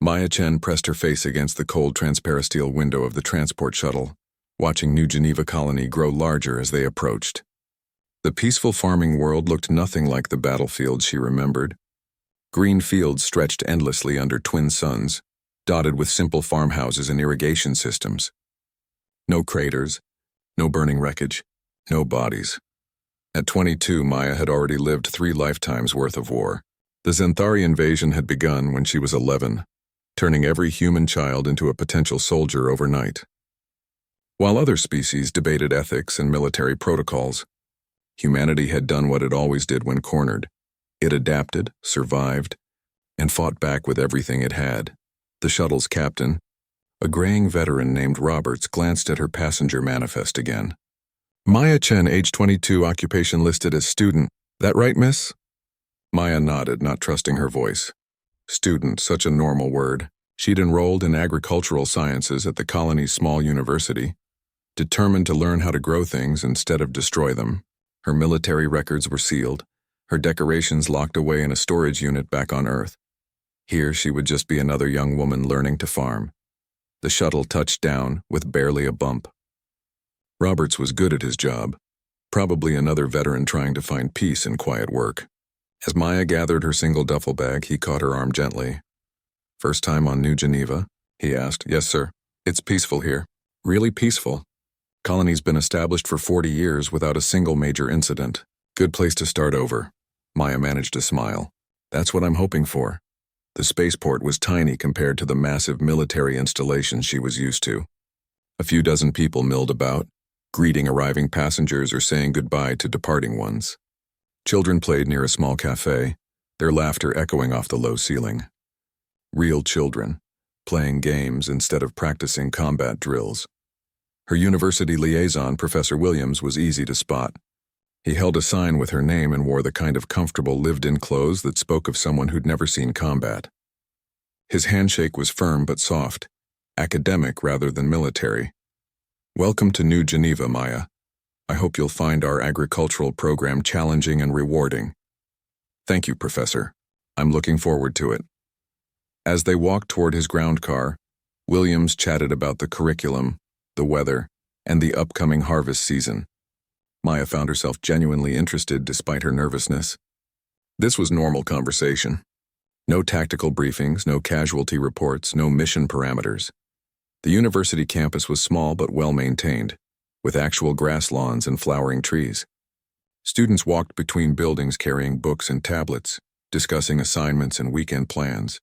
Maya Chen pressed her face against the cold transparasteel window of the transport shuttle, watching New Geneva colony grow larger as they approached. The peaceful farming world looked nothing like the battlefield she remembered. Green fields stretched endlessly under twin suns, dotted with simple farmhouses and irrigation systems. No craters, no burning wreckage, no bodies. At 22, Maya had already lived 3 lifetimes worth of war. The Xanthari invasion had begun when she was 11, turning every human child into a potential soldier overnight. While other species debated ethics and military protocols, humanity had done what it always did when cornered. It adapted, survived, and fought back with everything it had. The shuttle's captain, a graying veteran named Roberts, glanced at her passenger manifest again. Maya Chen, age 22, occupation listed as student. That right, miss? Maya nodded, not trusting her voice. Student, such a normal word. She'd enrolled in agricultural sciences at the colony's small university, determined to learn how to grow things instead of destroy them. Her military records were sealed, her decorations locked away in a storage unit back on Earth. Here she would just be another young woman learning to farm. The shuttle touched down with barely a bump. Roberts was good at his job, probably another veteran trying to find peace in quiet work. As Maya gathered her single duffel bag, he caught her arm gently. First time on New Geneva? He asked. Yes, sir. It's peaceful here. Really peaceful. Colony's been established for 40 years without a single major incident. Good place to start over. Maya managed to smile. That's what I'm hoping for. The spaceport was tiny compared to the massive military installations she was used to. A few dozen people milled about, greeting arriving passengers or saying goodbye to departing ones. Children played near a small cafe, their laughter echoing off the low ceiling. Real children, playing games instead of practicing combat drills. Her university liaison, Professor Williams, was easy to spot. He held a sign with her name and wore the kind of comfortable lived-in clothes that spoke of someone who'd never seen combat. His handshake was firm but soft, academic rather than military. Welcome to New Geneva, Maya. I hope you'll find our agricultural program challenging and rewarding. Thank you, Professor. I'm looking forward to it. As they walked toward his ground car, Williams chatted about the curriculum, the weather, and the upcoming harvest season. Maya found herself genuinely interested despite her nervousness. This was normal conversation. No tactical briefings, no casualty reports, no mission parameters. The university campus was small but well-maintained, with actual grass lawns and flowering trees. Students walked between buildings carrying books and tablets, discussing assignments and weekend plans.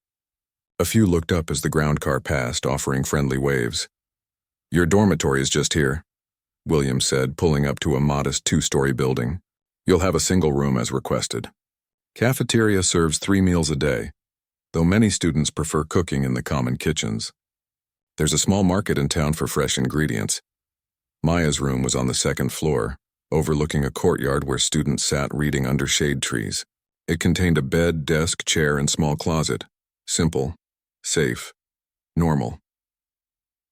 A few looked up as the ground car passed, offering friendly waves. Your dormitory is just here, Williams said, pulling up to a modest 2-story building. You'll have a single room as requested. Cafeteria serves 3 meals a day, though many students prefer cooking in the common kitchens. There's a small market in town for fresh ingredients. Maya's room was on the 2nd floor, overlooking a courtyard where students sat reading under shade trees. It contained a bed, desk, chair, and small closet. Simple, safe, normal.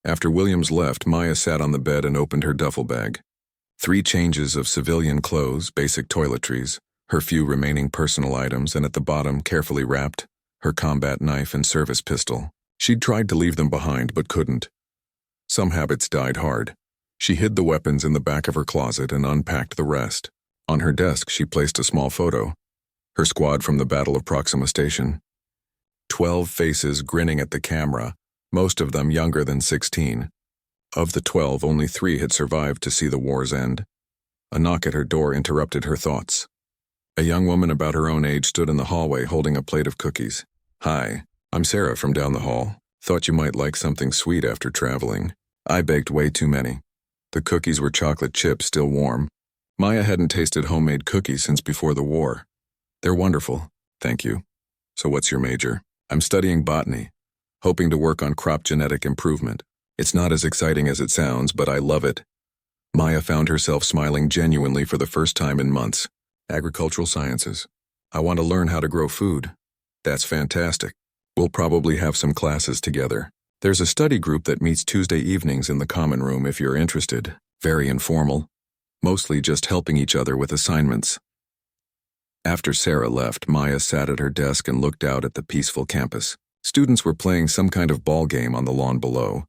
After Williams left, Maya sat on the bed and opened her duffel bag. 3 changes of civilian clothes, basic toiletries, her few remaining personal items, and at the bottom, carefully wrapped, her combat knife and service pistol. She'd tried to leave them behind, but couldn't. Some habits died hard. She hid the weapons in the back of her closet and unpacked the rest. On her desk, she placed a small photo. Her squad from the Battle of Proxima Station. 12 faces grinning at the camera, most of them younger than 16. Of the 12, only 3 had survived to see the war's end. A knock at her door interrupted her thoughts. A young woman about her own age stood in the hallway holding a plate of cookies. Hi, I'm Sarah from down the hall. Thought you might like something sweet after traveling. I baked way too many. The cookies were chocolate chips, still warm. Maya hadn't tasted homemade cookies since before the war. They're wonderful, thank you. So what's your major? I'm studying botany, hoping to work on crop genetic improvement. It's not as exciting as it sounds, but I love it. Maya found herself smiling genuinely for the first time in months. Agricultural sciences. I want to learn how to grow food. That's fantastic. We'll probably have some classes together. There's a study group that meets Tuesday evenings in the common room if you're interested. Very informal. Mostly just helping each other with assignments. After Sarah left, Maya sat at her desk and looked out at the peaceful campus. Students were playing some kind of ball game on the lawn below,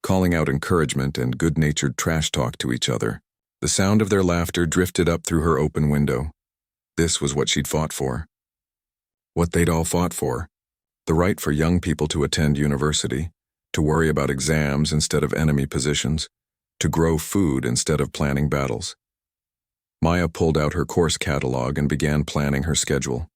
calling out encouragement and good-natured trash talk to each other. The sound of their laughter drifted up through her open window. This was what she'd fought for. What they'd all fought for. The right for young people to attend university, to worry about exams instead of enemy positions, to grow food instead of planning battles. Maya pulled out her course catalog and began planning her schedule.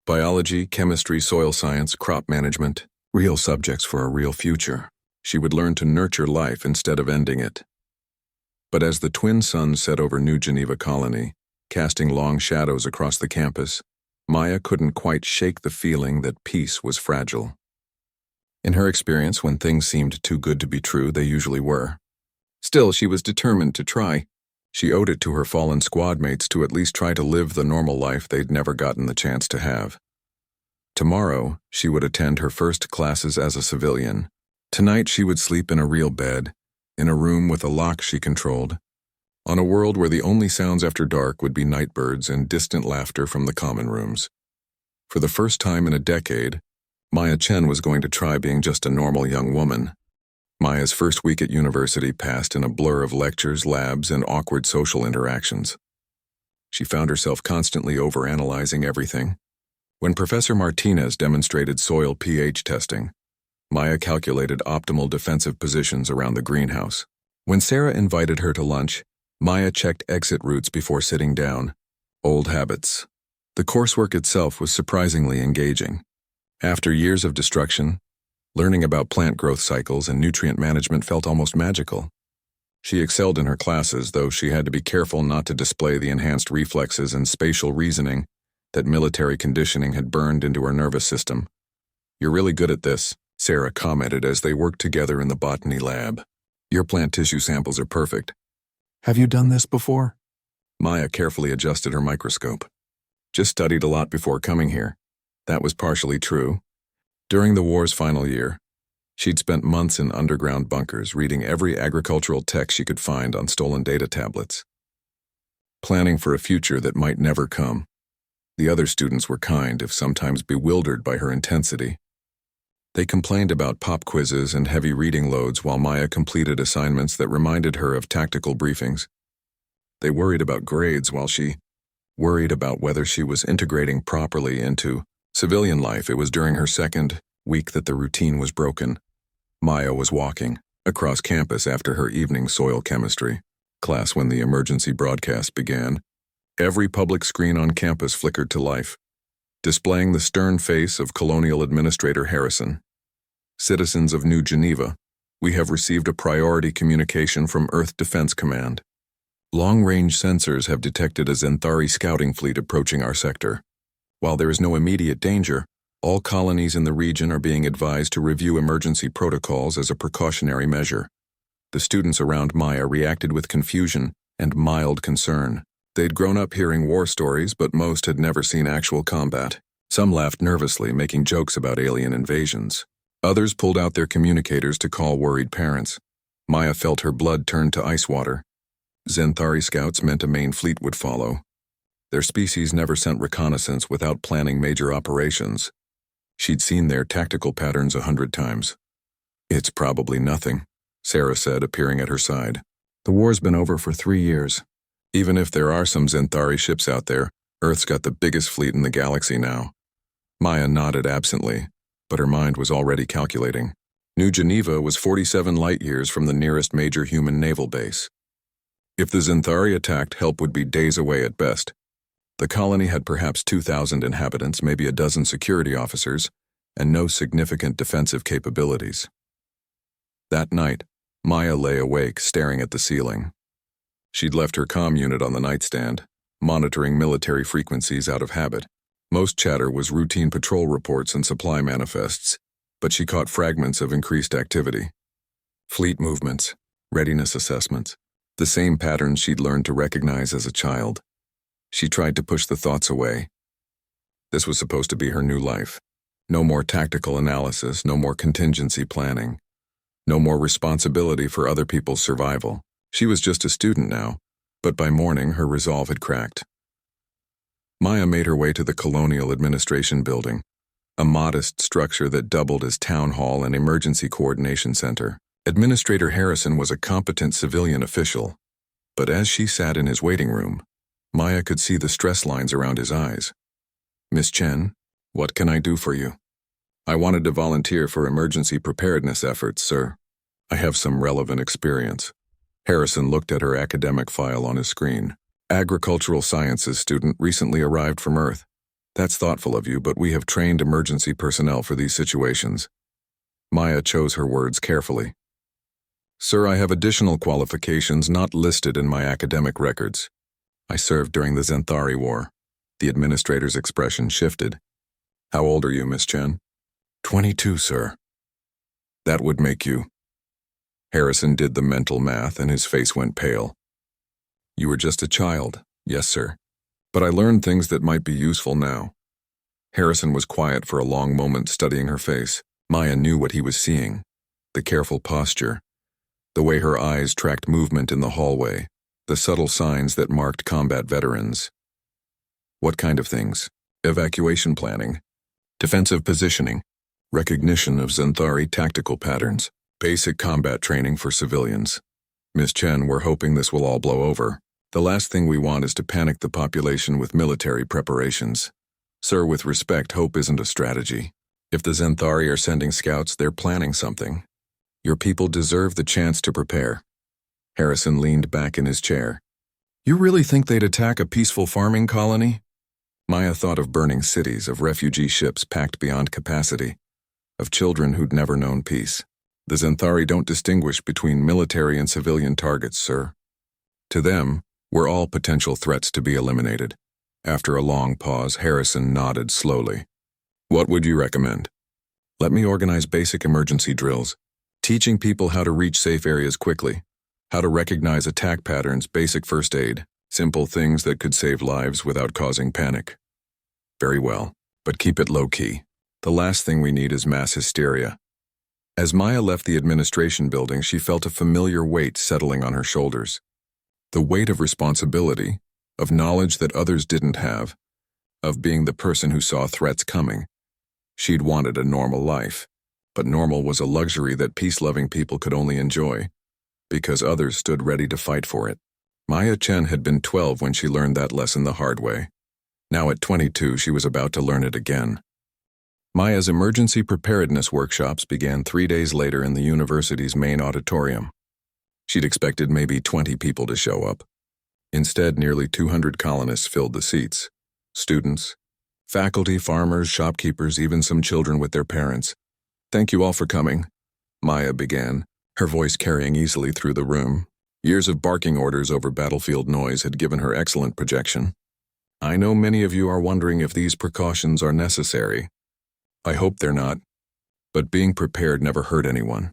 Biology, chemistry, soil science, crop management, real subjects for a real future. She would learn to nurture life instead of ending it. But as the twin suns set over New Geneva Colony, casting long shadows across the campus, Maya couldn't quite shake the feeling that peace was fragile. In her experience, when things seemed too good to be true, they usually were. Still, she was determined to try. She owed it to her fallen squad mates to at least try to live the normal life they'd never gotten the chance to have. Tomorrow, she would attend her first classes as a civilian. Tonight, she would sleep in a real bed, in a room with a lock she controlled, on a world where the only sounds after dark would be nightbirds and distant laughter from the common rooms. For the first time in a decade, Maya Chen was going to try being just a normal young woman. Maya's first week at university passed in a blur of lectures, labs, and awkward social interactions. She found herself constantly overanalyzing everything. When Professor Martinez demonstrated soil pH testing, Maya calculated optimal defensive positions around the greenhouse. When Sarah invited her to lunch, Maya checked exit routes before sitting down. Old habits. The coursework itself was surprisingly engaging. After years of destruction, learning about plant growth cycles and nutrient management felt almost magical. She excelled in her classes, though she had to be careful not to display the enhanced reflexes and spatial reasoning that military conditioning had burned into her nervous system. "You're really good at this," Sarah commented as they worked together in the botany lab. "Your plant tissue samples are perfect." "Have you done this before?" Maya carefully adjusted her microscope. "Just studied a lot before coming here." That was partially true. During the war's final year, she'd spent months in underground bunkers reading every agricultural text she could find on stolen data tablets, planning for a future that might never come. The other students were kind, if sometimes bewildered by her intensity. They complained about pop quizzes and heavy reading loads while Maya completed assignments that reminded her of tactical briefings. They worried about grades while she worried about whether she was integrating properly into civilian life. It was during her second week that the routine was broken. Maya was walking across campus after her evening soil chemistry class when the emergency broadcast began. Every public screen on campus flickered to life, displaying the stern face of Colonial Administrator Harrison. "Citizens of New Geneva, we have received a priority communication from Earth Defense Command. Long-range sensors have detected a Zenthari scouting fleet approaching our sector. While there is no immediate danger, all colonies in the region are being advised to review emergency protocols as a precautionary measure." The students around Maya reacted with confusion and mild concern. They'd grown up hearing war stories, but most had never seen actual combat. Some laughed nervously, making jokes about alien invasions. Others pulled out their communicators to call worried parents. Maya felt her blood turn to ice water. Zenthari scouts meant a main fleet would follow. Their species never sent reconnaissance without planning major operations. She'd seen their tactical patterns 100 times. "It's probably nothing," Sarah said, appearing at her side. "The war's been over for 3 years. Even if there are some Zenthari ships out there, Earth's got the biggest fleet in the galaxy now." Maya nodded absently, but her mind was already calculating. New Geneva was 47 light-years from the nearest major human naval base. If the Zenthari attacked, help would be days away at best. The colony had perhaps 2,000 inhabitants, maybe a dozen security officers, and no significant defensive capabilities. That night, Maya lay awake, staring at the ceiling. She'd left her comm unit on the nightstand, monitoring military frequencies out of habit. Most chatter was routine patrol reports and supply manifests, but she caught fragments of increased activity. Fleet movements, readiness assessments, the same patterns she'd learned to recognize as a child. She tried to push the thoughts away. This was supposed to be her new life. No more tactical analysis, no more contingency planning, no more responsibility for other people's survival. She was just a student now, but by morning her resolve had cracked. Maya made her way to the Colonial Administration building. a modest structure that doubled as town hall and emergency coordination center. Administrator Harrison was a competent civilian official, but as she sat in his waiting room, Maya could see the stress lines around his eyes. "Miss Chen, what can I do for you?" "I wanted to volunteer for emergency preparedness efforts, sir. I have some relevant experience." Harrison looked at her academic file on his screen. "Agricultural sciences student recently arrived from Earth. That's thoughtful of you, but we have trained emergency personnel for these situations." Maya chose her words carefully. "Sir, I have additional qualifications not listed in my academic records. I served during the Zenthari War." The administrator's expression shifted. "How old are you, Miss Chen?" 22, sir." "That would make you—" Harrison did the mental math and his face went pale. "You were just a child, yes, sir. But I learned things that might be useful now." Harrison was quiet for a long moment, studying her face. Maya knew what he was seeing. The careful posture, the way her eyes tracked movement in the hallway, the subtle signs that marked combat veterans. "What kind of things?" "Evacuation planning, defensive positioning, recognition of Zenthari tactical patterns, basic combat training for civilians." "Miss Chen, we're hoping this will all blow over. The last thing we want is to panic the population with military preparations. Sir, with respect, hope isn't a strategy. If the Zenthari are sending scouts, they're planning something. Your people deserve the chance to prepare." Harrison leaned back in his chair. "You really think they'd attack a peaceful farming colony?" Maya thought of burning cities, of refugee ships packed beyond capacity, of children who'd never known peace. "The Zenthari don't distinguish between military and civilian targets, sir. To them, we're all potential threats to be eliminated." After a long pause, Harrison nodded slowly. "What would you recommend?" "Let me organize basic emergency drills, teaching people how to reach safe areas quickly, how to recognize attack patterns, basic first aid, simple things that could save lives without causing panic." "Very well, but keep it low-key. The last thing we need is mass hysteria." As Maya left the administration building, she felt a familiar weight settling on her shoulders. The weight of responsibility, of knowledge that others didn't have, of being the person who saw threats coming. She'd wanted a normal life, but normal was a luxury that peace-loving people could only enjoy, because others stood ready to fight for it. Maya Chen had been 12 when she learned that lesson the hard way. Now at 22, she was about to learn it again. Maya's emergency preparedness workshops began 3 days later in the university's main auditorium. She'd expected maybe 20 people to show up. Instead, nearly 200 colonists filled the seats. Students, faculty, farmers, shopkeepers, even some children with their parents. "Thank you all for coming," Maya began, her voice carrying easily through the room. Years of barking orders over battlefield noise had given her excellent projection. "I know many of you are wondering if these precautions are necessary. I hope they're not, but being prepared never hurt anyone."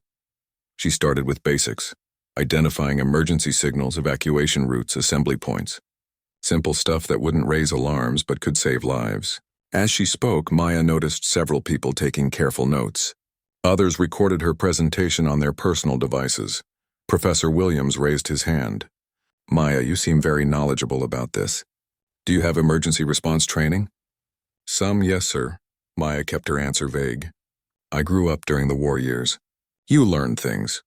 She started with basics, identifying emergency signals, evacuation routes, assembly points. Simple stuff that wouldn't raise alarms but could save lives. As she spoke, Maya noticed several people taking careful notes. Others recorded her presentation on their personal devices. Professor Williams raised his hand. "Maya, you seem very knowledgeable about this. Do you have emergency response training?" "Some, yes, sir." Maya kept her answer vague. "I grew up during the war years." "You learned things."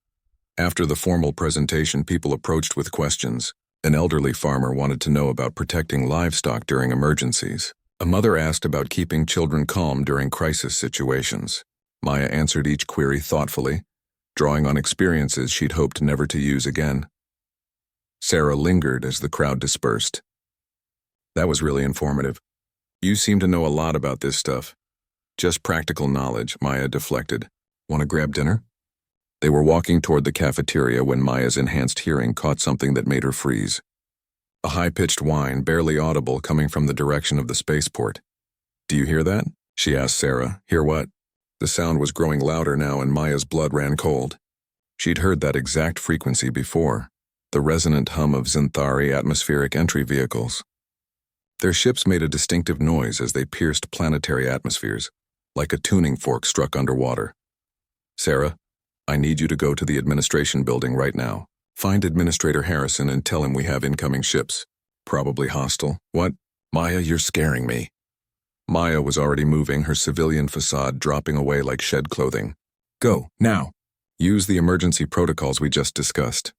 After the formal presentation, people approached with questions. An elderly farmer wanted to know about protecting livestock during emergencies. A mother asked about keeping children calm during crisis situations. Maya answered each query thoughtfully, drawing on experiences she'd hoped never to use again. Sarah lingered as the crowd dispersed. "That was really informative. You seem to know a lot about this stuff." "Just practical knowledge," Maya deflected. "Want to grab dinner?" They were walking toward the cafeteria when Maya's enhanced hearing caught something that made her freeze. A high-pitched whine, barely audible, coming from the direction of the spaceport. "Do you hear that?" she asked Sarah. "Hear what?" The sound was growing louder now and Maya's blood ran cold. She'd heard that exact frequency before, the resonant hum of Zenthari atmospheric entry vehicles. Their ships made a distinctive noise as they pierced planetary atmospheres, like a tuning fork struck underwater. "Sarah, I need you to go to the administration building right now. Find Administrator Harrison and tell him we have incoming ships. Probably hostile." "What?" "Maya, you're scaring me." Maya was already moving, her civilian facade dropping away like shed clothing. Go, now. Use the emergency protocols we just discussed.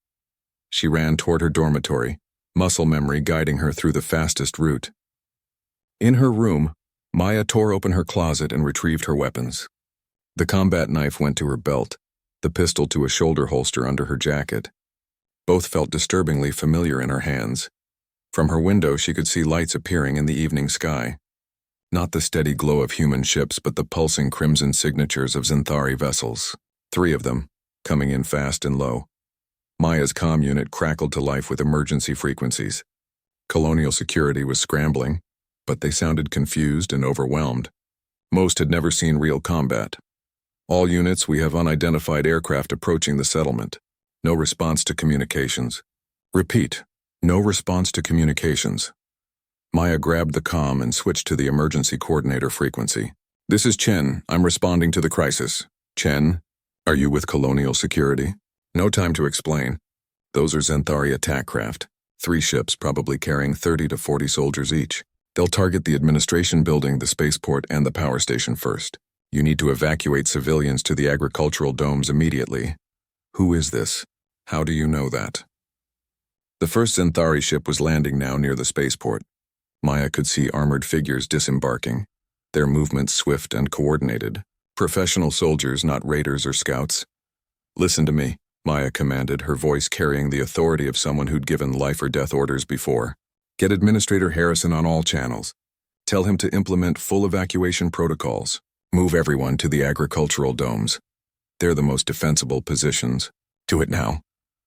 She ran toward her dormitory, muscle memory guiding her through the fastest route. In her room, Maya tore open her closet and retrieved her weapons. The combat knife went to her belt, the pistol to a shoulder holster under her jacket. Both felt disturbingly familiar in her hands. From her window, she could see lights appearing in the evening sky. Not the steady glow of human ships, but the pulsing crimson signatures of Xanthari vessels. 3 of them, coming in fast and low. Maya's comm unit crackled to life with emergency frequencies. Colonial security was scrambling, but they sounded confused and overwhelmed. Most had never seen real combat. All units, we have unidentified aircraft approaching the settlement. No response to communications. Repeat, no response to communications. Maya grabbed the comm and switched to the emergency coordinator frequency. This is Chen. I'm responding to the crisis. Chen, are you with Colonial Security? No time to explain. Those are Xanthari attack craft. 3 ships, probably carrying 30 to 40 soldiers each. They'll target the administration building, the spaceport, and the power station first. You need to evacuate civilians to the agricultural domes immediately. Who is this? How do you know that? The first Xanthari ship was landing now near the spaceport. Maya could see armored figures disembarking, their movements swift and coordinated. Professional soldiers, not raiders or scouts. Listen to me, Maya commanded, her voice carrying the authority of someone who'd given life or death orders before. Get Administrator Harrison on all channels. Tell him to implement full evacuation protocols. Move everyone to the agricultural domes. They're the most defensible positions. Do it now.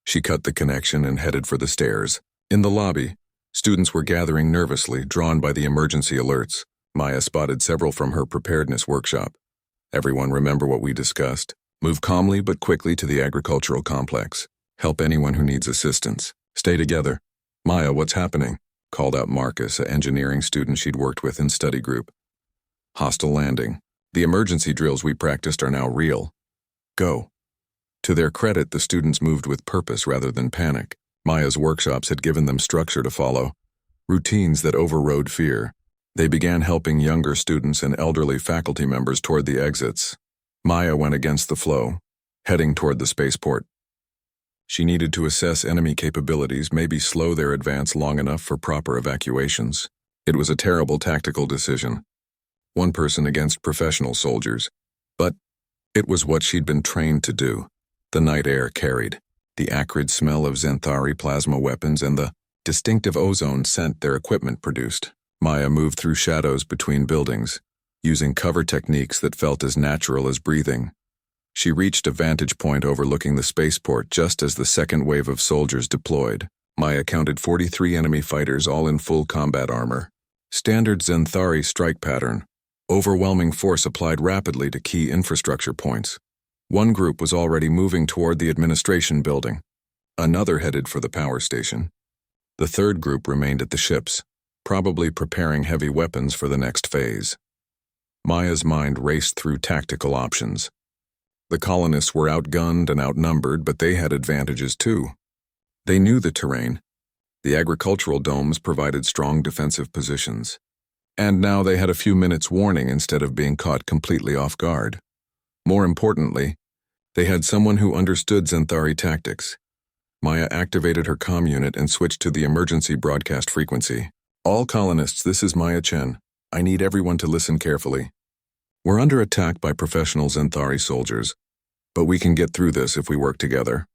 She cut the connection and headed for the stairs. In the lobby, students were gathering nervously, drawn by the emergency alerts. Maya spotted several from her preparedness workshop. Everyone remember what we discussed? Move calmly but quickly to the agricultural complex. Help anyone who needs assistance. Stay together. Maya, what's happening? Called out Marcus, an engineering student she'd worked with in study group. Hostile landing. The emergency drills we practiced are now real. Go. To their credit, the students moved with purpose rather than panic. Maya's workshops had given them structure to follow, routines that overrode fear. They began helping younger students and elderly faculty members toward the exits. Maya went against the flow, heading toward the spaceport. She needed to assess enemy capabilities, maybe slow their advance long enough for proper evacuations. It was a terrible tactical decision. One person against professional soldiers. But it was what she'd been trained to do. The night air carried. The acrid smell of Xanthari plasma weapons and the distinctive ozone scent their equipment produced. Maya moved through shadows between buildings, using cover techniques that felt as natural as breathing. She reached a vantage point overlooking the spaceport just as the second wave of soldiers deployed. Maya counted 43 enemy fighters, all in full combat armor. Standard Xanthari strike pattern. Overwhelming force applied rapidly to key infrastructure points. One group was already moving toward the administration building. Another headed for the power station. The third group remained at the ships, probably preparing heavy weapons for the next phase. Maya's mind raced through tactical options. The colonists were outgunned and outnumbered, but they had advantages too. They knew the terrain. The agricultural domes provided strong defensive positions. And now they had a few minutes warning instead of being caught completely off guard. More importantly, they had someone who understood Xanthari tactics. Maya activated her comm unit and switched to the emergency broadcast frequency. All colonists, this is Maya Chen. I need everyone to listen carefully. We're under attack by professional Xanthari soldiers, but we can get through this if we work together.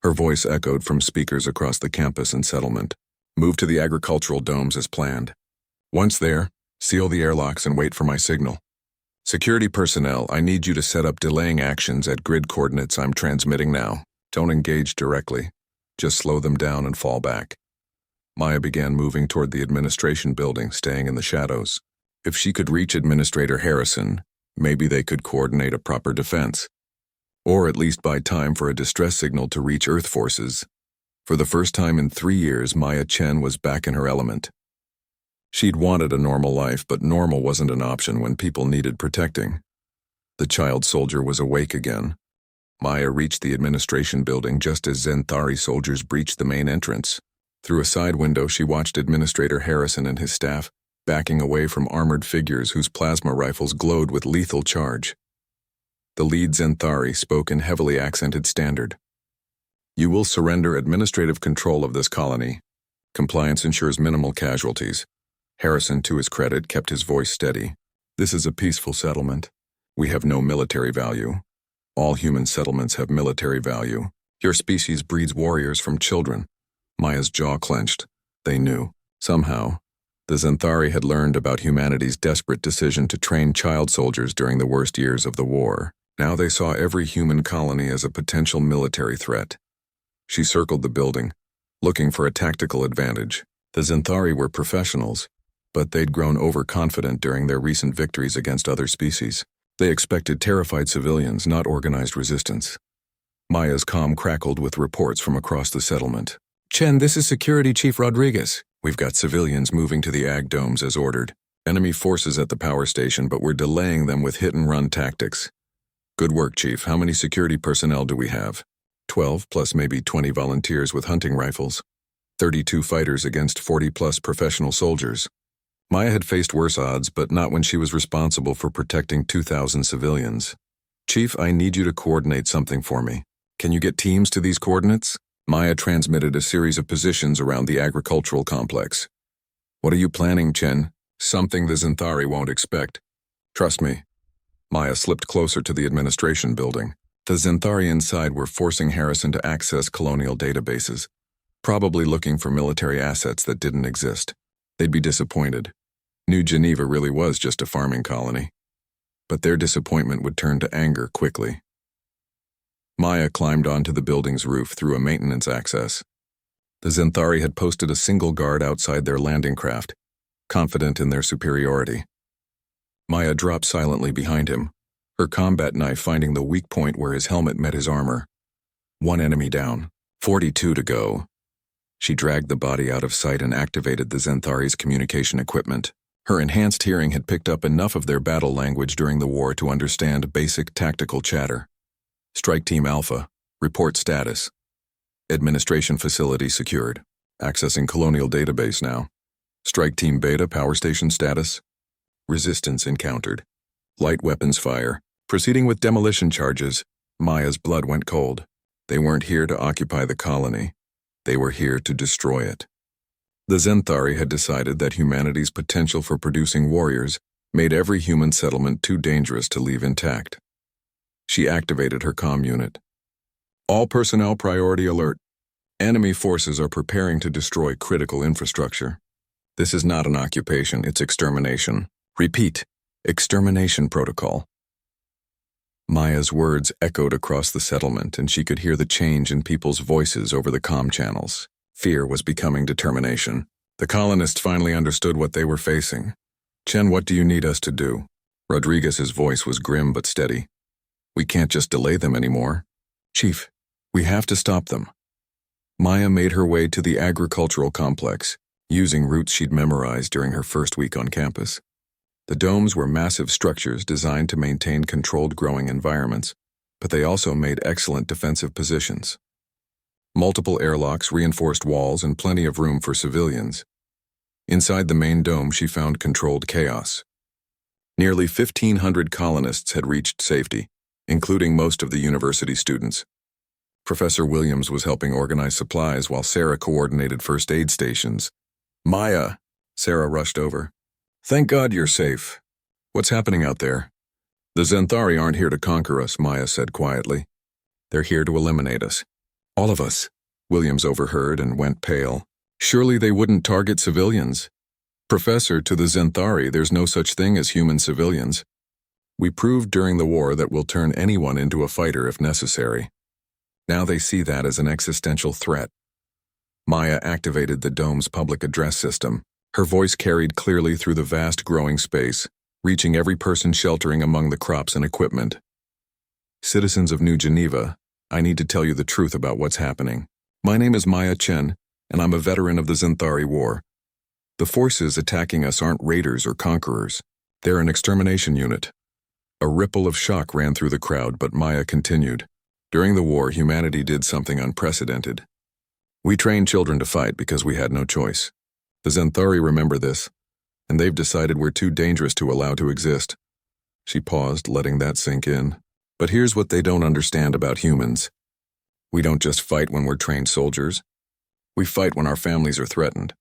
Her voice echoed from speakers across the campus and settlement. Move to the agricultural domes as planned. Once there, seal the airlocks and wait for my signal. Security personnel, I need you to set up delaying actions at grid coordinates I'm transmitting now. Don't engage directly. Just slow them down and fall back. Maya began moving toward the administration building, staying in the shadows. If she could reach Administrator Harrison, maybe they could coordinate a proper defense. Or at least buy time for a distress signal to reach Earth forces. For the first time in 3 years, Maya Chen was back in her element. She'd wanted a normal life, but normal wasn't an option when people needed protecting. The child soldier was awake again. Maya reached the administration building just as Xanthari soldiers breached the main entrance. Through a side window, she watched Administrator Harrison and his staff backing away from armored figures whose plasma rifles glowed with lethal charge. The lead Zenthari spoke in heavily accented Standard. You will surrender administrative control of this colony. Compliance ensures minimal casualties. Harrison, to his credit, kept his voice steady. This is a peaceful settlement. We have no military value. All human settlements have military value. Your species breeds warriors from children. Maya's jaw clenched. They knew. Somehow, the Zenthari had learned about humanity's desperate decision to train child soldiers during the worst years of the war. Now they saw every human colony as a potential military threat. She circled the building, looking for a tactical advantage. The Zenthari were professionals, but they'd grown overconfident during their recent victories against other species. They expected terrified civilians, not organized resistance. Maya's comm crackled with reports from across the settlement. Chen, this is Security Chief Rodriguez. We've got civilians moving to the ag domes as ordered. Enemy forces at the power station, but we're delaying them with hit-and-run tactics. Good work, Chief. How many security personnel do we have? 12 plus maybe 20 volunteers with hunting rifles. 32 fighters against 40-plus professional soldiers. Maya had faced worse odds, but not when she was responsible for protecting 2,000 civilians. Chief, I need you to coordinate something for me. Can you get teams to these coordinates? Maya transmitted a series of positions around the agricultural complex. What are you planning, Chen? Something the Zenthari won't expect. Trust me. Maya slipped closer to the administration building. The Zenthari inside were forcing Harrison to access colonial databases, probably looking for military assets that didn't exist. They'd be disappointed. New Geneva really was just a farming colony. But their disappointment would turn to anger quickly. Maya climbed onto the building's roof through a maintenance access. The Zenthari had posted a single guard outside their landing craft, confident in their superiority. Maya dropped silently behind him, her combat knife finding the weak point where his helmet met his armor. One enemy down, 42 to go. She dragged the body out of sight and activated the Zenthari's communication equipment. Her enhanced hearing had picked up enough of their battle language during the war to understand basic tactical chatter. Strike Team Alpha, report status. Administration facility secured. Accessing colonial database now. Strike Team Beta, power station status. Resistance encountered. Light weapons fire. Proceeding with demolition charges. Maya's blood went cold. They weren't here to occupy the colony. They were here to destroy it. The Zenthari had decided that humanity's potential for producing warriors made every human settlement too dangerous to leave intact. She activated her comm unit. All personnel priority alert. Enemy forces are preparing to destroy critical infrastructure. This is not an occupation, it's extermination. Repeat, extermination protocol. Maya's words echoed across the settlement, and she could hear the change in people's voices over the comm channels. Fear was becoming determination. The colonists finally understood what they were facing. Chen, what do you need us to do? Rodriguez's voice was grim but steady. We can't just delay them anymore. Chief, we have to stop them. Maya made her way to the agricultural complex, using routes she'd memorized during her first week on campus. The domes were massive structures designed to maintain controlled growing environments, but they also made excellent defensive positions. Multiple airlocks, reinforced walls, and plenty of room for civilians. Inside the main dome, she found controlled chaos. Nearly 1,500 colonists had reached safety, including most of the university students. Professor Williams was helping organize supplies while Sarah coordinated first aid stations. Maya, Sarah rushed over. Thank God you're safe. What's happening out there? The Zenthari aren't here to conquer us, Maya said quietly. They're here to eliminate us. All of us. Williams overheard and went pale. Surely they wouldn't target civilians. Professor, to the Zenthari, there's no such thing as human civilians. We proved during the war that we'll turn anyone into a fighter if necessary. Now they see that as an existential threat. Maya activated the dome's public address system. Her voice carried clearly through the vast growing space, reaching every person sheltering among the crops and equipment. Citizens of New Geneva, I need to tell you the truth about what's happening. My name is Maya Chen, and I'm a veteran of the Zenthari War. The forces attacking us aren't raiders or conquerors. They're an extermination unit. A ripple of shock ran through the crowd, but Maya continued. During the war, humanity did something unprecedented. We trained children to fight because we had no choice. The Zenthari remember this, and they've decided we're too dangerous to allow to exist." She paused, letting that sink in. "But here's what they don't understand about humans. We don't just fight when we're trained soldiers. We fight when our families are threatened.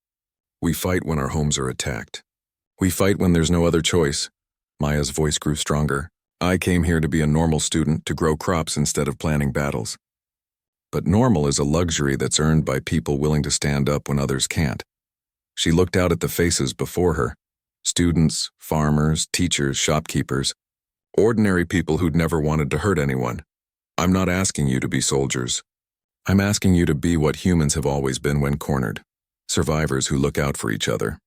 We fight when our homes are attacked. We fight when there's no other choice." Maya's voice grew stronger. "I came here to be a normal student, to grow crops instead of planning battles. But normal is a luxury that's earned by people willing to stand up when others can't." She looked out at the faces before her. Students, farmers, teachers, shopkeepers. Ordinary people who'd never wanted to hurt anyone. "I'm not asking you to be soldiers. I'm asking you to be what humans have always been when cornered. Survivors who look out for each other."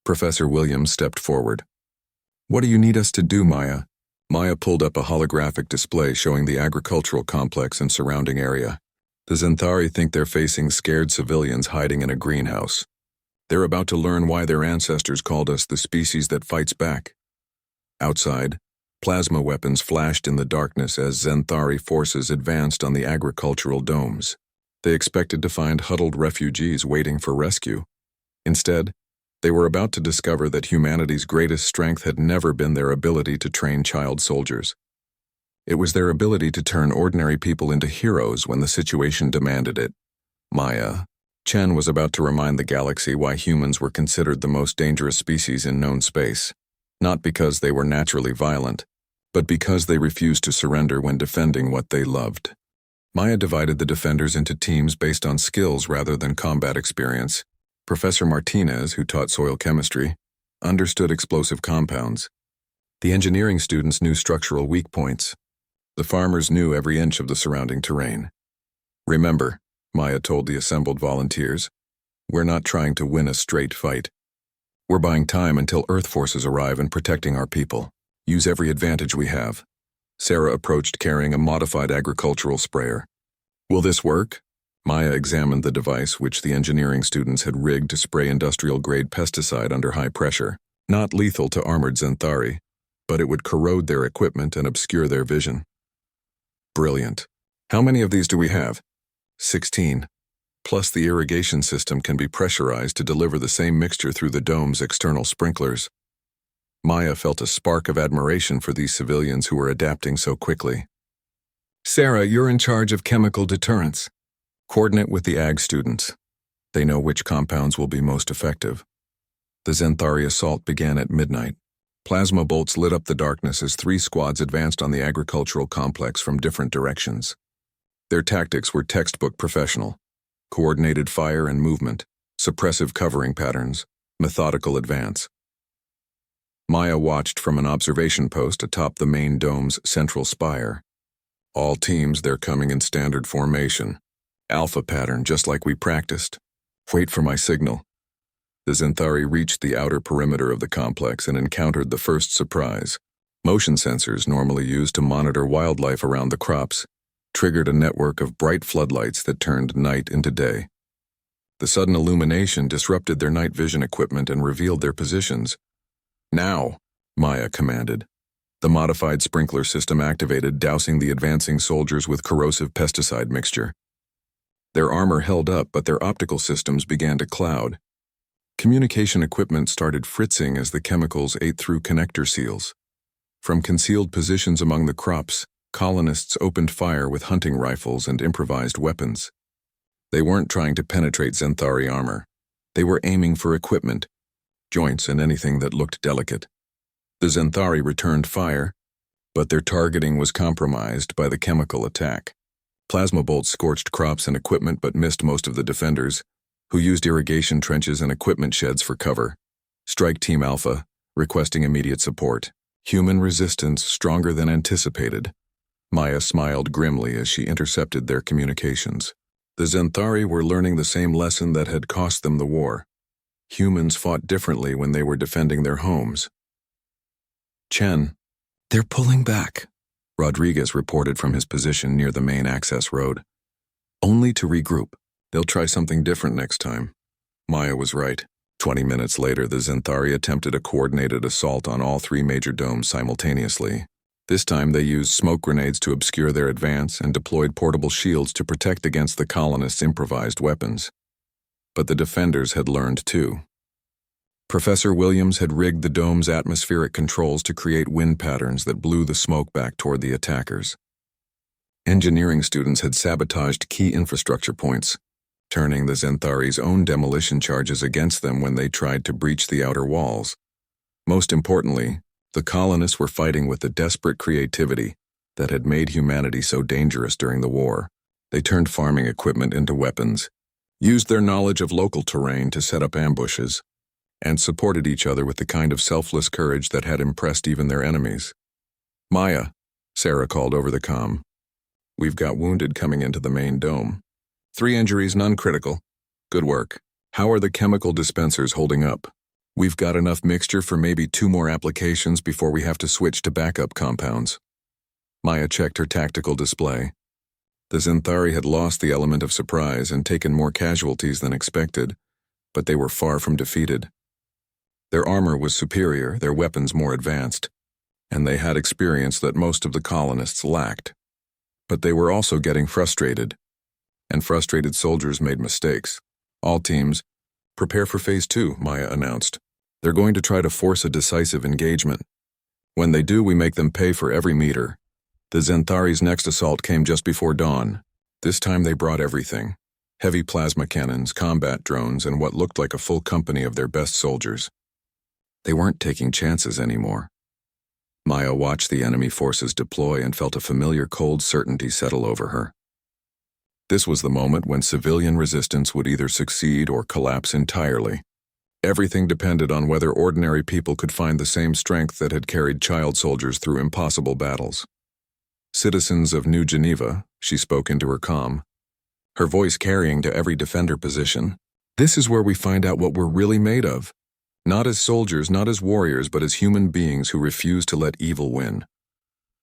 Professor Williams stepped forward. "What do you need us to do, Maya?" Maya pulled up a holographic display showing the agricultural complex and surrounding area. "The Zenthari think they're facing scared civilians hiding in a greenhouse. They're about to learn why their ancestors called us the species that fights back." Outside, plasma weapons flashed in the darkness as Zenthari forces advanced on the agricultural domes. They expected to find huddled refugees waiting for rescue. Instead, they were about to discover that humanity's greatest strength had never been their ability to train child soldiers. It was their ability to turn ordinary people into heroes when the situation demanded it. Chen was about to remind the galaxy why humans were considered the most dangerous species in known space, not because they were naturally violent, but because they refused to surrender when defending what they loved. Maya divided the defenders into teams based on skills rather than combat experience. Professor Martinez, who taught soil chemistry, understood explosive compounds. The engineering students knew structural weak points. The farmers knew every inch of the surrounding terrain. "Remember," Maya told the assembled volunteers, "we're not trying to win a straight fight. We're buying time until Earth forces arrive and protecting our people. Use every advantage we have." Sarah approached carrying a modified agricultural sprayer. "Will this work?" Maya examined the device, which the engineering students had rigged to spray industrial-grade pesticide under high pressure. Not lethal to armored Zenthari, but it would corrode their equipment and obscure their vision. "Brilliant. How many of these do we have?" 16. Plus the irrigation system can be pressurized to deliver the same mixture through the dome's external sprinklers. Maya felt a spark of admiration for these civilians who were adapting so quickly. "Sarah, you're in charge of chemical deterrence. Coordinate with the ag students. They know which compounds will be most effective." The Zenthari assault began at midnight. Plasma bolts lit up the darkness as 3 squads advanced on the agricultural complex from different directions. Their tactics were textbook professional. Coordinated fire and movement, suppressive covering patterns, methodical advance. Maya watched from an observation post atop the main dome's central spire. "All teams, they're coming in standard formation. Alpha pattern, just like we practiced. Wait for my signal." The Zenthari reached the outer perimeter of the complex and encountered the first surprise. Motion sensors, normally used to monitor wildlife around the crops, triggered a network of bright floodlights that turned night into day. The sudden illumination disrupted their night vision equipment and revealed their positions. "Now," Maya commanded. The modified sprinkler system activated, dousing the advancing soldiers with corrosive pesticide mixture. Their armor held up, but their optical systems began to cloud. Communication equipment started fritzing as the chemicals ate through connector seals. From concealed positions among the crops, colonists opened fire with hunting rifles and improvised weapons. They weren't trying to penetrate Zenthari armor. They were aiming for equipment, joints, and anything that looked delicate. The Zenthari returned fire, but their targeting was compromised by the chemical attack. Plasma bolts scorched crops and equipment but missed most of the defenders, who used irrigation trenches and equipment sheds for cover. Strike Team Alpha, requesting immediate support. Human resistance stronger than anticipated. Maya smiled grimly as she intercepted their communications. The Zenthari were learning the same lesson that had cost them the war. Humans fought differently when they were defending their homes. "Chen, they're pulling back," Rodriguez reported from his position near the main access road. "Only to regroup. They'll try something different next time." Maya was right. 20 minutes later, the Zenthari attempted a coordinated assault on all 3 major domes simultaneously. This time they used smoke grenades to obscure their advance and deployed portable shields to protect against the colonists' improvised weapons. But the defenders had learned too. Professor Williams had rigged the dome's atmospheric controls to create wind patterns that blew the smoke back toward the attackers. Engineering students had sabotaged key infrastructure points, turning the Xanthari's own demolition charges against them when they tried to breach the outer walls. Most importantly, the colonists were fighting with the desperate creativity that had made humanity so dangerous during the war. They turned farming equipment into weapons, used their knowledge of local terrain to set up ambushes, and supported each other with the kind of selfless courage that had impressed even their enemies. "Maya," Sarah called over the comm. "We've got wounded coming into the main dome. 3 injuries, none critical. Good work. How are the chemical dispensers holding up? We've got enough mixture for maybe 2 more applications before we have to switch to backup compounds." Maya checked her tactical display. The Xanthari had lost the element of surprise and taken more casualties than expected, but they were far from defeated. Their armor was superior, their weapons more advanced, and they had experience that most of the colonists lacked. But they were also getting frustrated, and frustrated soldiers made mistakes. "All teams, prepare for Phase 2, Maya announced. "They're going to try to force a decisive engagement. When they do, we make them pay for every meter." The Xanthari's next assault came just before dawn. This time they brought everything: heavy plasma cannons, combat drones, and what looked like a full company of their best soldiers. They weren't taking chances anymore. Maya watched the enemy forces deploy and felt a familiar cold certainty settle over her. This was the moment when civilian resistance would either succeed or collapse entirely. Everything depended on whether ordinary people could find the same strength that had carried child soldiers through impossible battles. "Citizens of New Geneva," she spoke into her comm, her voice carrying to every defender position. "This is where we find out what we're really made of. Not as soldiers, not as warriors, but as human beings who refuse to let evil win."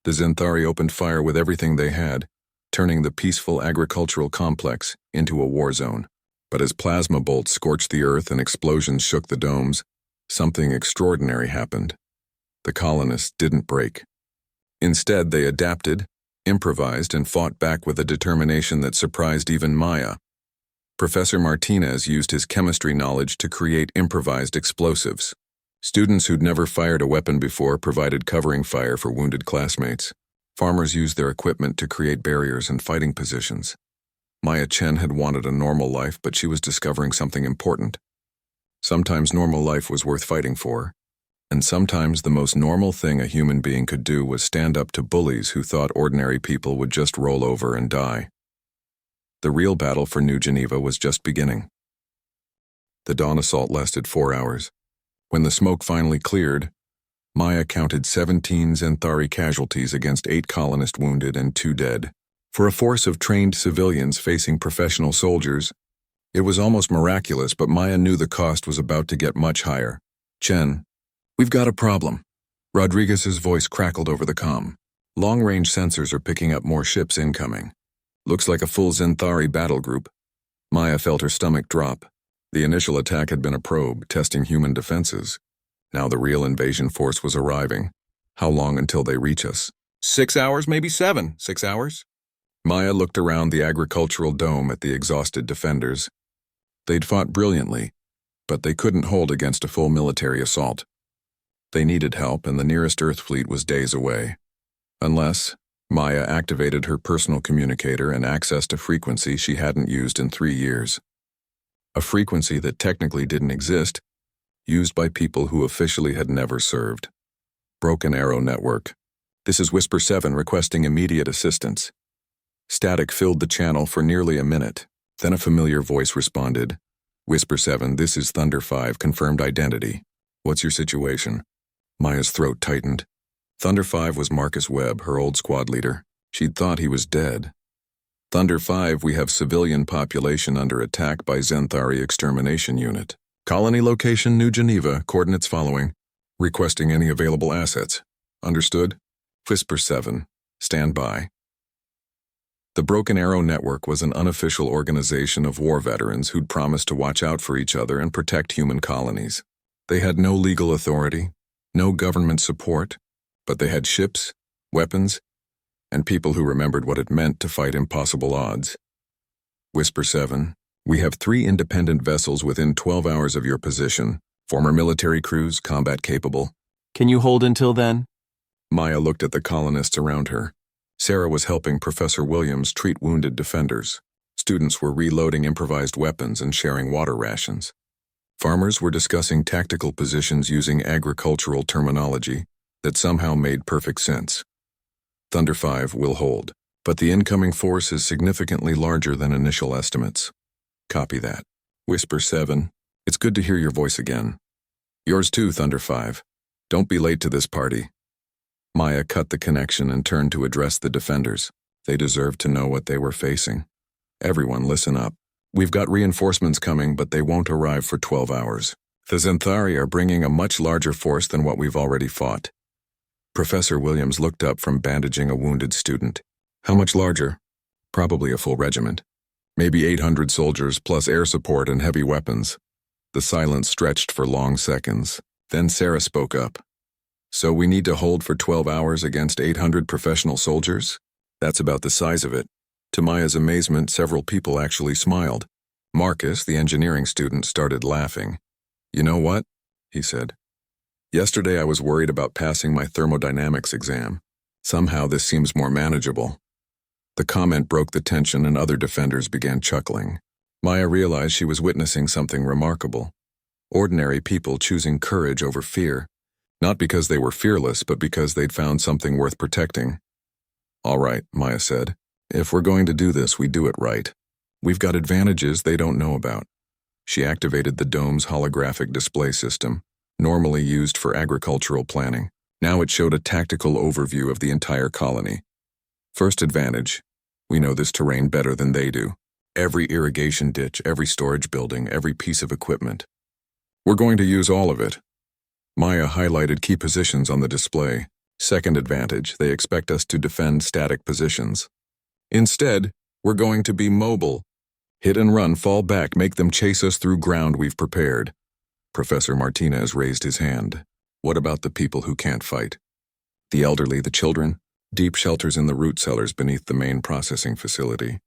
The Xanthari opened fire with everything they had, turning the peaceful agricultural complex into a war zone. But as plasma bolts scorched the earth and explosions shook the domes, something extraordinary happened. The colonists didn't break. Instead, they adapted, improvised, and fought back with a determination that surprised even Maya. Professor Martinez used his chemistry knowledge to create improvised explosives. Students who'd never fired a weapon before provided covering fire for wounded classmates. Farmers used their equipment to create barriers and fighting positions. Maya Chen had wanted a normal life, but she was discovering something important. Sometimes normal life was worth fighting for, and sometimes the most normal thing a human being could do was stand up to bullies who thought ordinary people would just roll over and die. The real battle for New Geneva was just beginning. The dawn assault lasted 4 hours. When the smoke finally cleared, Maya counted 17 Xanthari casualties against 8 colonists wounded and 2 dead. For a force of trained civilians facing professional soldiers, it was almost miraculous, but Maya knew the cost was about to get much higher. "Chen, we've got a problem." Rodriguez's voice crackled over the comm. "Long-range sensors are picking up more ships incoming. Looks like a full Xanthari battle group." Maya felt her stomach drop. The initial attack had been a probe, testing human defenses. Now the real invasion force was arriving. How long until they reach us? 6 hours, maybe 7. 6 hours? Maya looked around the agricultural dome at the exhausted defenders. They'd fought brilliantly, but they couldn't hold against a full military assault. They needed help, and the nearest Earth fleet was days away. Unless Maya activated her personal communicator and accessed a frequency she hadn't used in 3 years. A frequency that technically didn't exist, used by people who officially had never served. Broken Arrow Network. "This is Whisper 7 requesting immediate assistance." Static filled the channel for nearly a minute. Then a familiar voice responded. "Whisper 7, this is Thunder 5, confirmed identity. What's your situation?" Maya's throat tightened. Thunder 5 was Marcus Webb, her old squad leader. She'd thought he was dead. "Thunder 5, we have civilian population under attack by Xanthari Extermination Unit. Colony location New Geneva, coordinates following. Requesting any available assets. Understood? Whisper 7, stand by." The Broken Arrow Network was an unofficial organization of war veterans who'd promised to watch out for each other and protect human colonies. They had no legal authority, no government support, but they had ships, weapons, and people who remembered what it meant to fight impossible odds. "Whisper 7, we have 3 independent vessels within 12 hours of your position, Former military crews, combat capable. Can you hold until then? Maya looked at the colonists around her. Sarah was helping Professor Williams treat wounded defenders. Students were reloading improvised weapons and sharing water rations. Farmers were discussing tactical positions using agricultural terminology that somehow made perfect sense. Thunder 5 will hold, but the incoming force is significantly larger than initial estimates. Copy that. Whisper 7. It's good to hear your voice again. Yours too, Thunder 5. Don't be late to this party. Maya cut the connection and turned to address the defenders. They deserved to know what they were facing. Everyone listen up. We've got reinforcements coming, but they won't arrive for 12 hours. The Zenthari are bringing a much larger force than what we've already fought. Professor Williams looked up from bandaging a wounded student. How much larger? Probably a full regiment. Maybe 800 soldiers plus air support and heavy weapons. The silence stretched for long seconds. Then Sarah spoke up. So we need to hold for 12 hours against 800 professional soldiers? That's about the size of it. To Maya's amazement, several people actually smiled. Marcus, the engineering student, started laughing. You know what? He said. Yesterday I was worried about passing my thermodynamics exam. Somehow this seems more manageable. The comment broke the tension and other defenders began chuckling. Maya realized she was witnessing something remarkable. Ordinary people choosing courage over fear. Not because they were fearless, but because they'd found something worth protecting. All right, Maya said. If we're going to do this, we do it right. We've got advantages they don't know about. She activated the dome's holographic display system, normally used for agricultural planning. Now it showed a tactical overview of the entire colony. First advantage, we know this terrain better than they do. Every irrigation ditch, every storage building, every piece of equipment. We're going to use all of it. Maya highlighted key positions on the display. Second advantage, they expect us to defend static positions. Instead, we're going to be mobile. Hit and run, fall back, make them chase us through ground we've prepared. Professor Martinez raised his hand. What about the people who can't fight? The elderly, the children? Deep shelters in the root cellars beneath the main processing facility.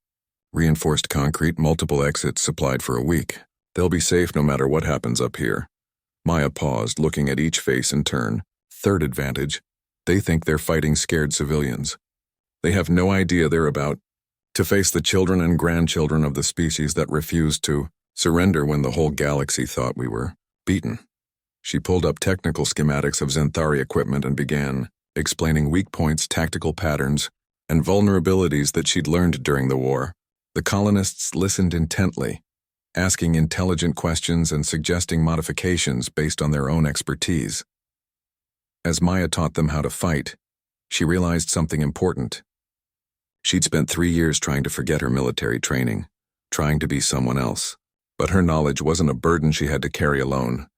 Reinforced concrete, multiple exits supplied for a week. They'll be safe no matter what happens up here. Maya paused, looking at each face in turn. Third advantage, they think they're fighting scared civilians. They have no idea they're about to face the children and grandchildren of the species that refused to surrender when the whole galaxy thought we were beaten. She pulled up technical schematics of Zenthari equipment and began explaining weak points, tactical patterns, and vulnerabilities that she'd learned during the war. The colonists listened intently, asking intelligent questions and suggesting modifications based on their own expertise. As Maya taught them how to fight, she realized something important. She'd spent 3 years trying to forget her military training, trying to be someone else. But her knowledge wasn't a burden she had to carry alone.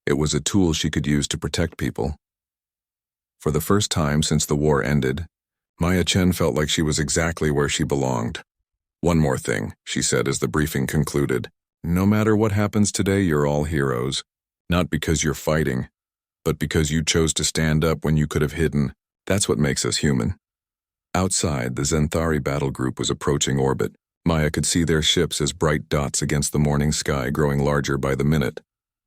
It was a tool she could use to protect people. For the first time since the war ended, Maya Chen felt like she was exactly where she belonged. One more thing, she said as the briefing concluded. No matter what happens today, you're all heroes. Not because you're fighting, but because you chose to stand up when you could have hidden. That's what makes us human. Outside, the Zenthari battle group was approaching orbit. Maya could see their ships as bright dots against the morning sky, growing larger by the minute.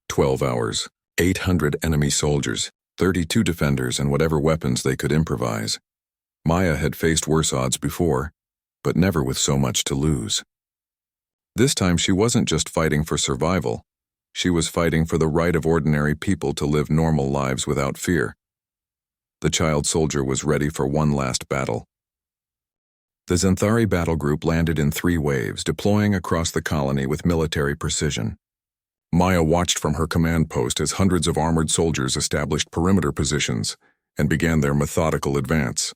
12 hours, 800 enemy soldiers, 32 defenders, and whatever weapons they could improvise. Maya had faced worse odds before, but never with so much to lose. This time she wasn't just fighting for survival. She was fighting for the right of ordinary people to live normal lives without fear. The child soldier was ready for one last battle. The Zenthari battle group landed in 3 waves, deploying across the colony with military precision. Maya watched from her command post as hundreds of armored soldiers established perimeter positions and began their methodical advance.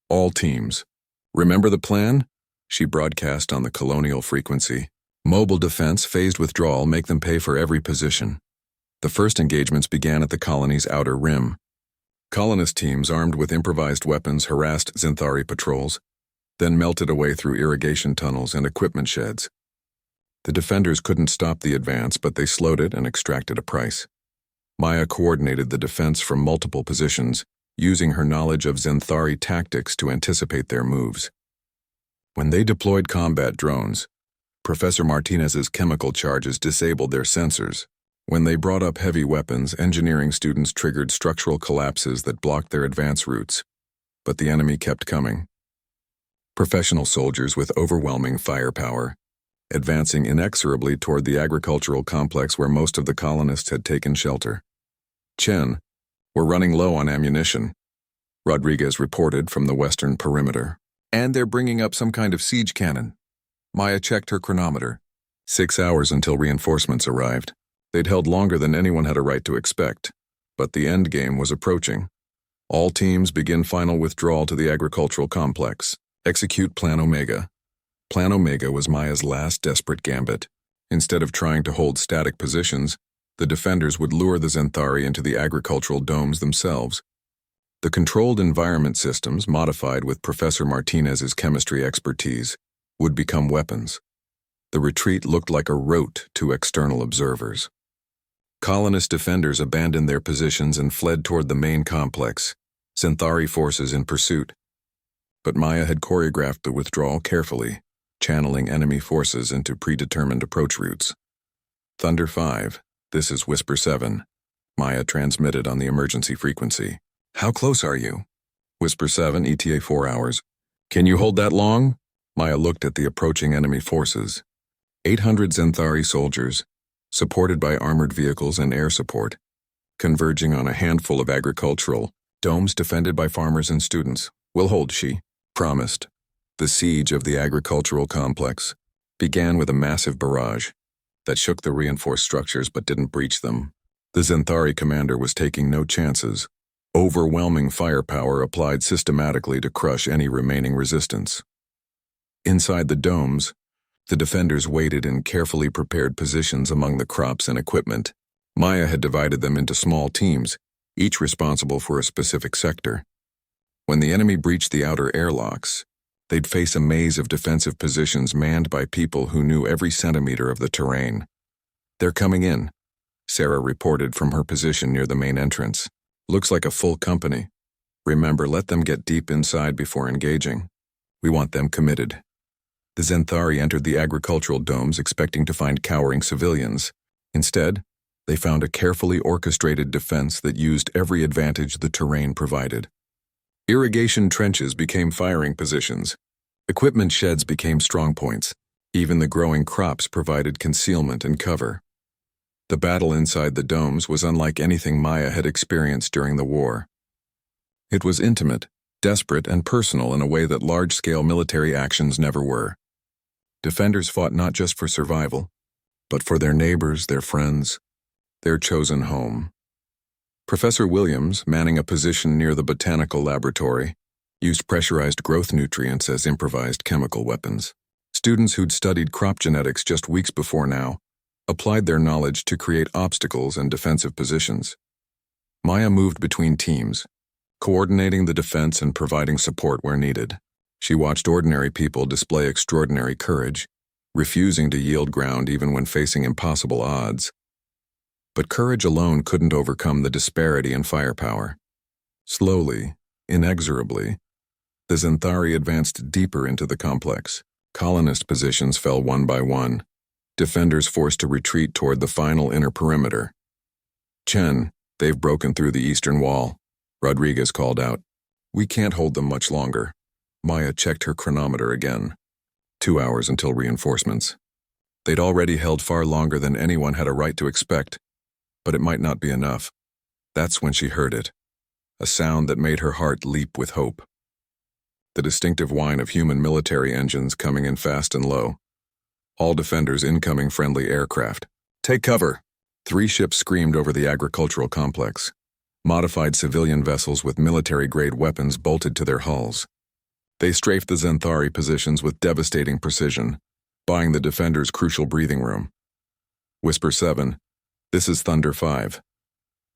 All teams, remember the plan? She broadcast on the colonial frequency. Mobile defense, phased withdrawal, make them pay for every position. The first engagements began at the colony's outer rim. Colonist teams armed with improvised weapons harassed Zenthari patrols, then melted away through irrigation tunnels and equipment sheds. The defenders couldn't stop the advance, but they slowed it and extracted a price. Maya coordinated the defense from multiple positions, using her knowledge of Zenthari tactics to anticipate their moves. When they deployed combat drones, Professor Martinez's chemical charges disabled their sensors. When they brought up heavy weapons, engineering students triggered structural collapses that blocked their advance routes, but the enemy kept coming. Professional soldiers with overwhelming firepower, advancing inexorably toward the agricultural complex where most of the colonists had taken shelter. "Chen, we're running low on ammunition," Rodriguez reported from the western perimeter. "And they're bringing up some kind of siege cannon." Maya checked her chronometer. 6 hours until reinforcements arrived. They'd held longer than anyone had a right to expect, but the end game was approaching. All teams begin final withdrawal to the agricultural complex. Execute Plan Omega. Plan Omega was Maya's last desperate gambit. Instead of trying to hold static positions, the defenders would lure the Zenthari into the agricultural domes themselves. The controlled environment systems, modified with Professor Martinez's chemistry expertise, would become weapons. The retreat looked like a rout to external observers. Colonist defenders abandoned their positions and fled toward the main complex, Zenthari forces in pursuit. But Maya had choreographed the withdrawal carefully, channeling enemy forces into predetermined approach routes. "Thunder 5, this is Whisper 7, Maya transmitted on the emergency frequency. "How close are you?" "Whisper 7, ETA 4 hours. "Can you hold that long?" Maya looked at the approaching enemy forces. 800 Zenthari soldiers, supported by armored vehicles and air support, converging on a handful of agricultural domes defended by farmers and students. "We'll hold," she promised. The siege of the agricultural complex began with a massive barrage that shook the reinforced structures but didn't breach them. The Zenthari commander was taking no chances. Overwhelming firepower applied systematically to crush any remaining resistance. Inside the domes, the defenders waited in carefully prepared positions among the crops and equipment. Maya had divided them into small teams, each responsible for a specific sector. When the enemy breached the outer airlocks, they'd face a maze of defensive positions manned by people who knew every centimeter of the terrain. "They're coming in," Sarah reported from her position near the main entrance. "Looks like a full company. Remember, let them get deep inside before engaging. We want them committed." The Zenthari entered the agricultural domes expecting to find cowering civilians. Instead, they found a carefully orchestrated defense that used every advantage the terrain provided. Irrigation trenches became firing positions. Equipment sheds became strongpoints. Even the growing crops provided concealment and cover. The battle inside the domes was unlike anything Maya had experienced during the war. It was intimate, desperate, and personal in a way that large-scale military actions never were. Defenders fought not just for survival, but for their neighbors, their friends, their chosen home. Professor Williams, manning a position near the botanical laboratory, used pressurized growth nutrients as improvised chemical weapons. Students who'd studied crop genetics just weeks before now applied their knowledge to create obstacles and defensive positions. Maya moved between teams, coordinating the defense and providing support where needed. She watched ordinary people display extraordinary courage, refusing to yield ground even when facing impossible odds. But courage alone couldn't overcome the disparity in firepower. Slowly, inexorably, the Zenthari advanced deeper into the complex. Colonist positions fell one by one, defenders forced to retreat toward the final inner perimeter. "Chen, they've broken through the eastern wall," Rodriguez called out. "We can't hold them much longer." Maya checked her chronometer again. 2 hours until reinforcements. They'd already held far longer than anyone had a right to expect, but it might not be enough. That's when she heard it, a sound that made her heart leap with hope. The distinctive whine of human military engines coming in fast and low. All defenders incoming friendly aircraft. "Take cover!" 3 ships screamed over the agricultural complex. Modified civilian vessels with military-grade weapons bolted to their hulls. They strafed the Zenthari positions with devastating precision, buying the defenders crucial breathing room. "Whisper 7, this is Thunder 5.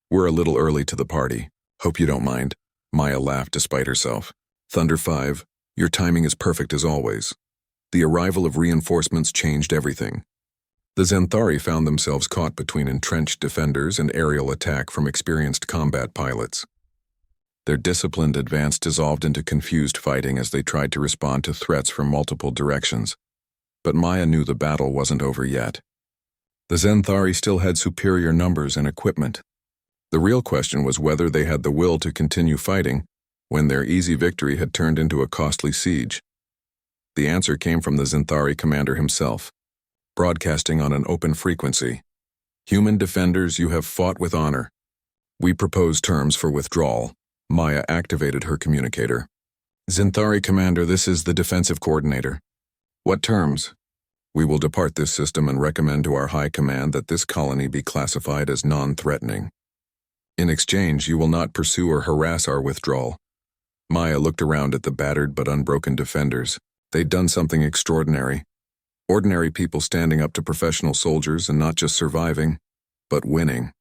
We're a little early to the party. Hope you don't mind." Maya laughed despite herself. "Thunder 5, your timing is perfect as always." The arrival of reinforcements changed everything. The Zenthari found themselves caught between entrenched defenders and aerial attack from experienced combat pilots. Their disciplined advance dissolved into confused fighting as they tried to respond to threats from multiple directions. But Maya knew the battle wasn't over yet. The Zenthari still had superior numbers and equipment. The real question was whether they had the will to continue fighting when their easy victory had turned into a costly siege. The answer came from the Zenthari commander himself, broadcasting on an open frequency. "Human defenders, you have fought with honor. We propose terms for withdrawal." Maya activated her communicator. "Zenthari commander, this is the defensive coordinator." "What terms?" "We will depart this system and recommend to our high command that this colony be classified as non-threatening. In exchange, you will not pursue or harass our withdrawal." Maya looked around at the battered but unbroken defenders. They'd done something extraordinary. Ordinary people standing up to professional soldiers and not just surviving, but winning.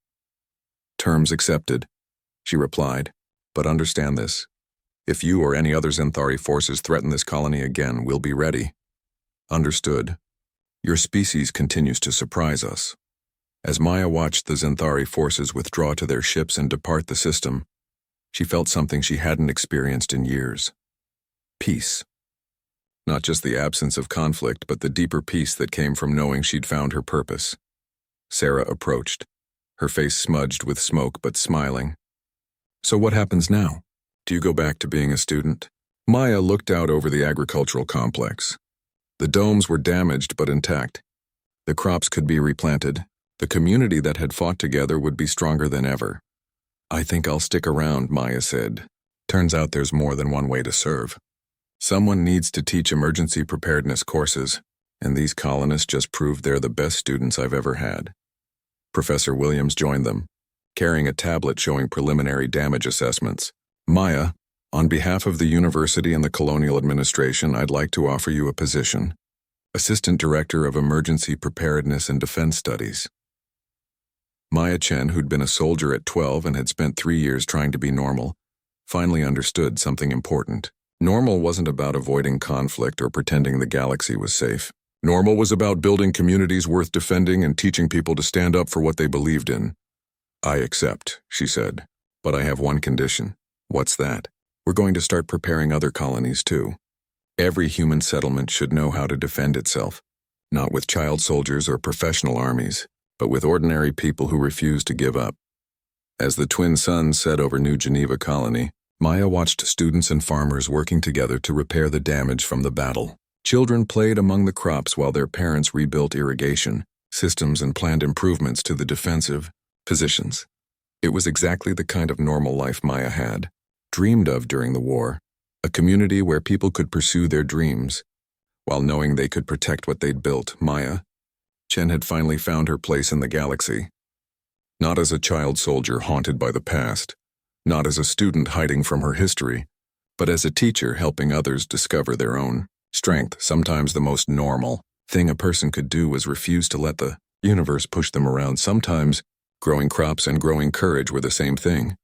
"Terms accepted," she replied. "But understand this. If you or any other Zenthari forces threaten this colony again, we'll be ready." "Understood. Your species continues to surprise us." As Maya watched the Zenthari forces withdraw to their ships and depart the system, she felt something she hadn't experienced in years. Peace. Not just the absence of conflict, but the deeper peace that came from knowing she'd found her purpose. Sarah approached, her face smudged with smoke but smiling. "So what happens now? Do you go back to being a student?" Maya looked out over the agricultural complex. The domes were damaged but intact. The crops could be replanted. The community that had fought together would be stronger than ever. "I think I'll stick around," Maya said. "Turns out there's more than one way to serve. Someone needs to teach emergency preparedness courses, and these colonists just proved they're the best students I've ever had." Professor Williams joined them, carrying a tablet showing preliminary damage assessments. "Maya, on behalf of the university and the colonial administration, I'd like to offer you a position. Assistant Director of Emergency Preparedness and Defense Studies." Maya Chen, who'd been a soldier at 12 and had spent 3 years trying to be normal, finally understood something important. Normal wasn't about avoiding conflict or pretending the galaxy was safe. Normal was about building communities worth defending and teaching people to stand up for what they believed in. "I accept," she said, "but I have one condition." "What's that?" "We're going to start preparing other colonies too. Every human settlement should know how to defend itself, not with child soldiers or professional armies, but with ordinary people who refuse to give up." As the twin suns set over New Geneva Colony, Maya watched students and farmers working together to repair the damage from the battle. Children played among the crops while their parents rebuilt irrigation systems and planned improvements to the defensive positions. It was exactly the kind of normal life Maya had dreamed of during the war, a community where people could pursue their dreams while knowing they could protect what they'd built. Maya Chen had finally found her place in the galaxy. Not as a child soldier haunted by the past, not as a student hiding from her history, but as a teacher helping others discover their own strength. Sometimes the most normal thing a person could do was refuse to let the universe push them around. Sometimes growing crops and growing courage were the same thing.